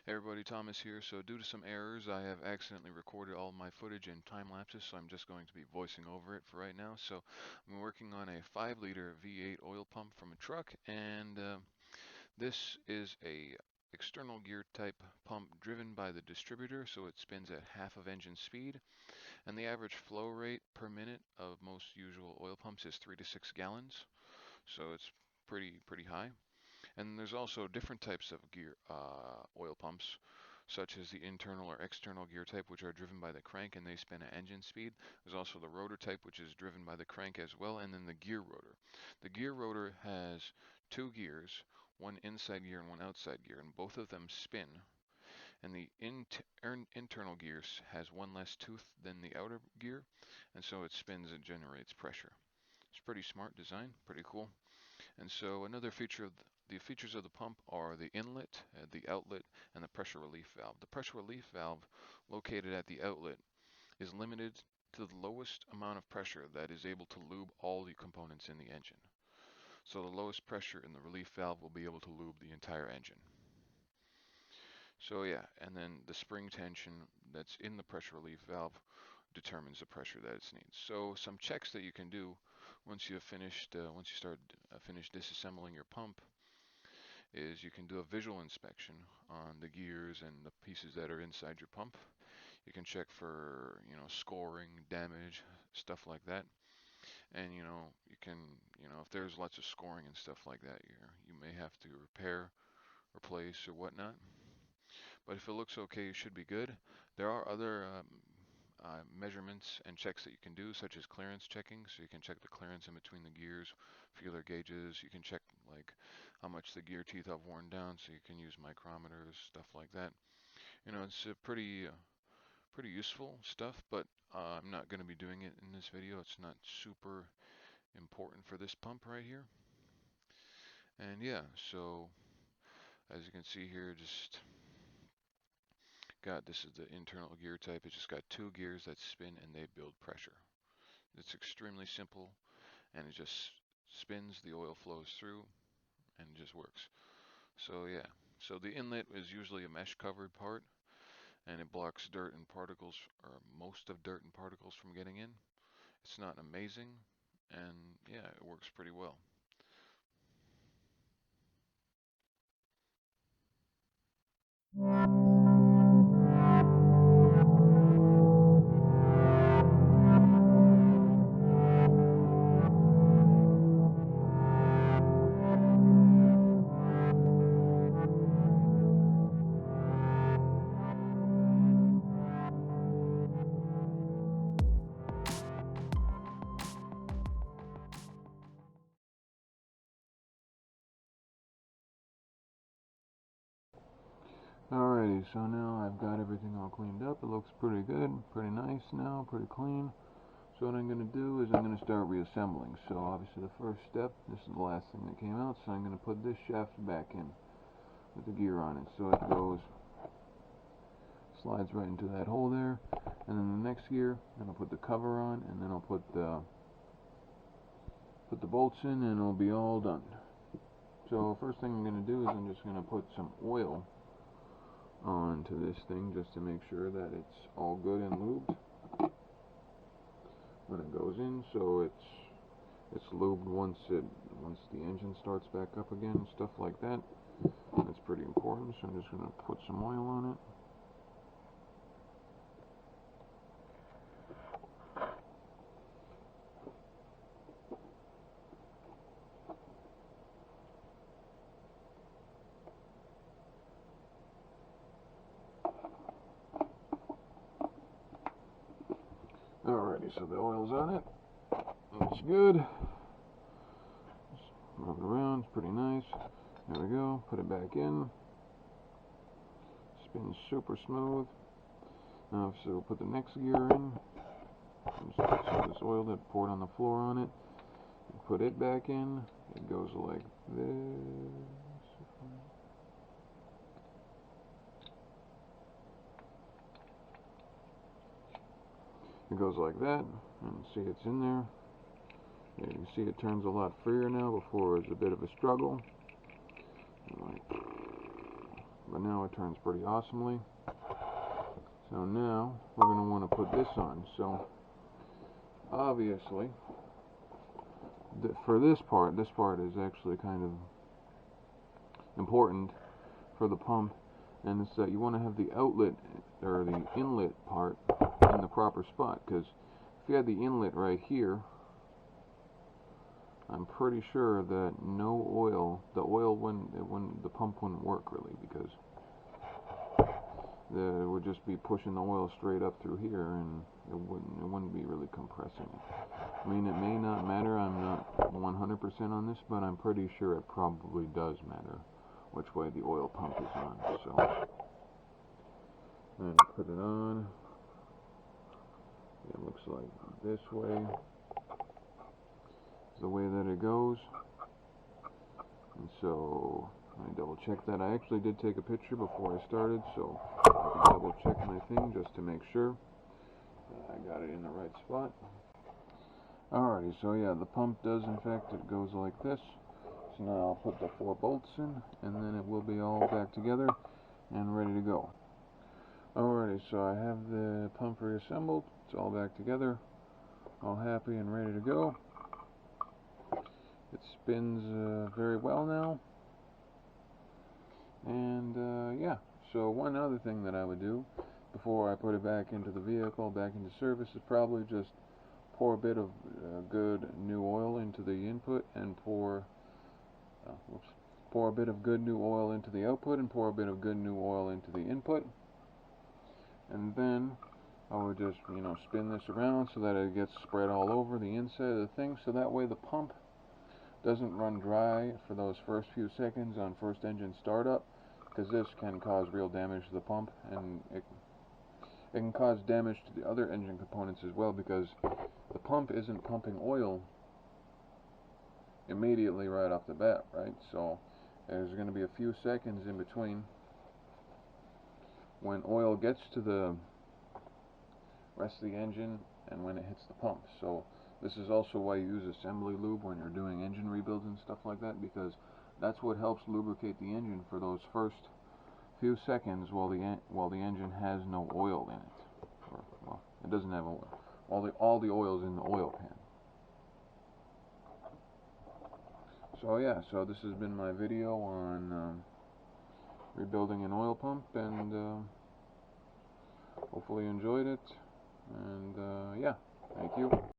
Hey everybody, Thomas here. So due to some errors, I have accidentally recorded all my footage in time lapses, so I'm just going to be voicing over it for right now. So I'm working on a 5-liter V8 oil pump from a truck, and this is a external gear type pump driven by the distributor, so it spins at half of engine speed, and the average flow rate per minute of most usual oil pumps is 3 to 6 gallons, so it's pretty high. And there's also different types of gear oil pumps, such as the internal or external gear type, which are driven by the crank and they spin at engine speed. There's also the rotor type, which is driven by the crank as well, and then the gear rotor. The gear rotor has two gears, one inside gear and one outside gear, and both of them spin. And the internal gear has one less tooth than the outer gear, and so it spins and generates pressure. It's pretty smart design, pretty cool. And so another feature of the features of the pump are the inlet, the outlet, and the pressure relief valve. The pressure relief valve located at the outlet is limited to the lowest amount of pressure that is able to lube all the components in the engine. So the lowest pressure in the relief valve will be able to lube the entire engine. So yeah, and then the spring tension that's in the pressure relief valve determines the pressure that it needs. So some checks that you can do once you finish disassembling your pump is you can do a visual inspection on the gears and the pieces that are inside your pump. You can check for, scoring, damage, stuff like that. And, you can, if there's lots of scoring and stuff like that, you may have to repair, replace, or whatnot. But if it looks okay, you should be good. There are other measurements and checks that you can do, such as clearance checking. So you can check the clearance in between the gears, feeler gauges. You can check like how much the gear teeth have worn down, so you can use micrometers, stuff like that. It's pretty useful stuff, but I'm not going to be doing it in this video. It's not super important for this pump right here. And yeah, so as you can see here, this is the internal gear type. It's just got two gears that spin and they build pressure. It's extremely simple, and it just spins, the oil flows through, and it just works. So yeah, so the inlet is usually a mesh covered part, and it blocks dirt and particles, or most of dirt and particles, from getting in. It's not amazing, and yeah, it works pretty well. Alrighty, so now I've got everything all cleaned up. It looks pretty good, pretty nice now, pretty clean. So what I'm going to do is I'm going to start reassembling. So obviously the first step, this is the last thing that came out, so I'm going to put this shaft back in with the gear on it. So it slides right into that hole there. And then the next gear, I'm going to put the cover on, and then I'll put the bolts in, and it'll be all done. So first thing I'm going to do is I'm just going to put some oil onto this thing just to make sure that it's all good and lubed when it goes in, so it's lubed once the engine starts back up again and stuff like that. That's pretty important, so I'm just going to put some oil on it. Alrighty, so the oil's on it. It's good. Just move it around, it's pretty nice. There we go, put it back in. Spins super smooth. Now, so we'll put the next gear in. So this oil that poured on the floor on it. Put it back in. It goes like this. It goes like that, and see it's in there. Yeah, you can see it turns a lot freer now. Before it was a bit of a struggle. Like but now it turns pretty awesomely. So now we're going to want to put this on. So obviously, for this part is actually kind of important for the pump, and it's that you want to have the outlet or the inlet part in the proper spot, because if you had the inlet right here, I'm pretty sure that the pump wouldn't work really, because it would just be pushing the oil straight up through here, and it wouldn't be really compressing it. I mean, it may not matter. I'm not 100% on this, but I'm pretty sure it probably does matter which way the oil pump is on. So, and put it on. It looks like this way is the way that it goes. And so I double check that. I actually did take a picture before I started, so I can double check my thing just to make sure I got it in the right spot. Alrighty, so yeah, the pump does, in fact, it goes like this. So now I'll put the 4 bolts in, and then it will be all back together and ready to go. Alrighty, so I have the pump reassembled. It's all back together, all happy and ready to go. It spins very well now. And yeah, so one other thing that I would do before I put it back into the vehicle, back into service, is probably just pour a bit of good new oil into the input, and pour a bit of good new oil into the output, and pour a bit of good new oil into the input. And then I would just, spin this around so that it gets spread all over the inside of the thing, so that way the pump doesn't run dry for those first few seconds on first engine startup, because this can cause real damage to the pump, and it can cause damage to the other engine components as well, because the pump isn't pumping oil immediately right off the bat, right? So there's going to be a few seconds in between when oil gets to the rest of the engine and when it hits the pump. So this is also why you use assembly lube when you're doing engine rebuilds and stuff like that, because that's what helps lubricate the engine for those first few seconds while the engine has no oil in it. Or, well, it doesn't have oil. All the oil's in the oil pan. So yeah, so this has been my video on rebuilding an oil pump, and hopefully you enjoyed it. And yeah, thank you.